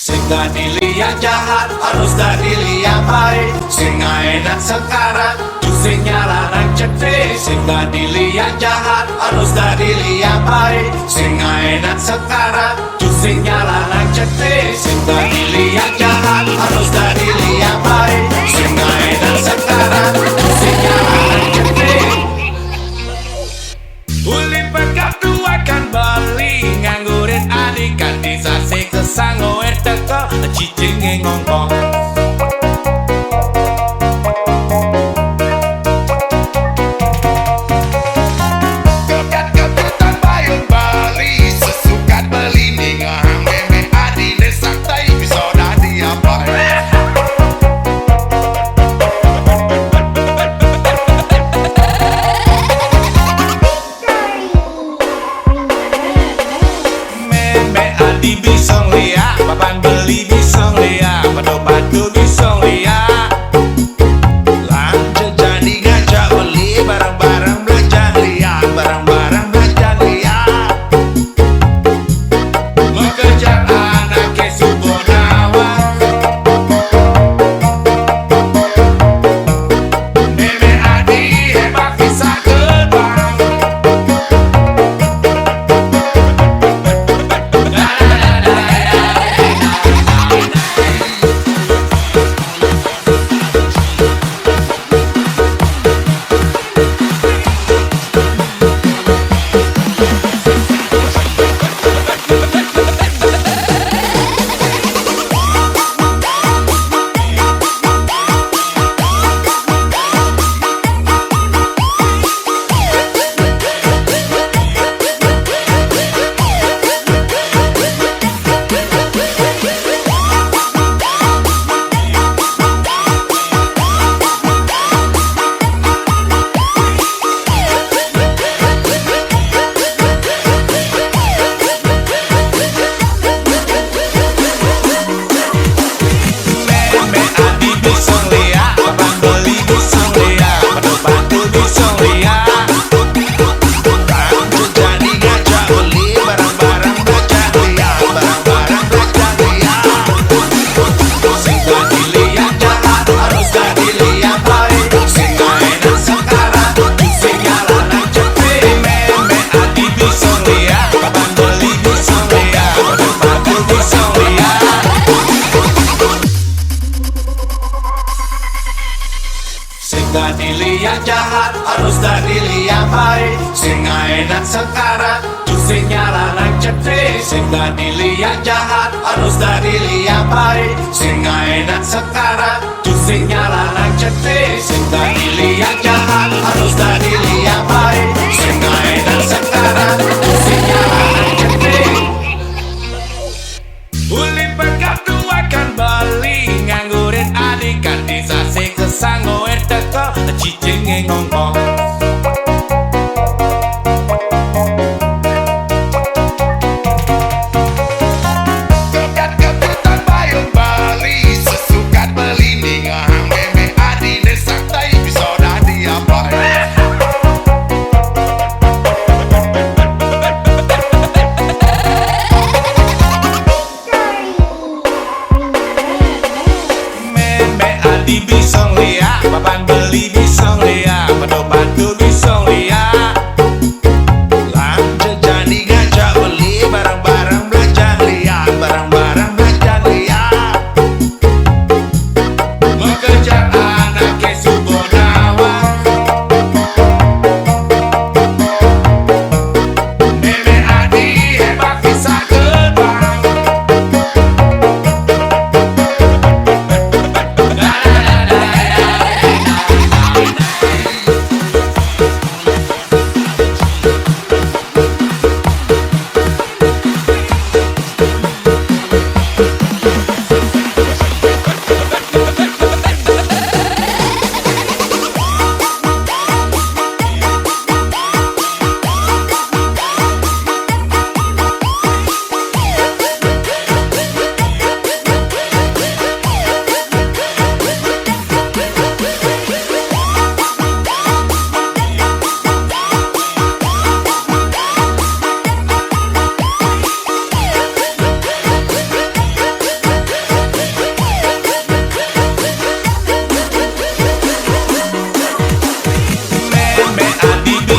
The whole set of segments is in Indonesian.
Sing gak dilihat jahat harus dah dilihat baik. Sing gak enak sekarang sing nyalaran cetek. Sing gak dilihat jahat harus dah dilihat baik. Sing gak enak sekarang sing nyalaran cetek. Sing gak dilihat jahat harus dah dilihat baik. Sing gak enak sekarang sing nyalaran cetek. Uli pekap dua kan bali nganggurin adikan disasi kesango teko cicing ngongkong. Di bisong lia, papan beli bisong lia, padu-padu bisong lia. Lanjut jadi ngajak beli barang-barang belanja lia, barang-barang belanja lia. Mengejar anak ke Subonawa, Meme Adi hebat bisa gerbang. Gak dilihat jahat harus dah dilihat baik. Sing gak enak sekarang sing nyalaran cetek. Sing gak dilihat jahat harus dah dilihat baik. Sing gak enak sekarang sing nyalaran cetek. Sing gak dilihat jahat harus dah dilihat baik. Sing gak enak sekarang sing nyalaran cetek. Uli pekap dua kan bali nganggurin adikan disasi kesango teko cicing ngongkong.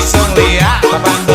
iseng liat 8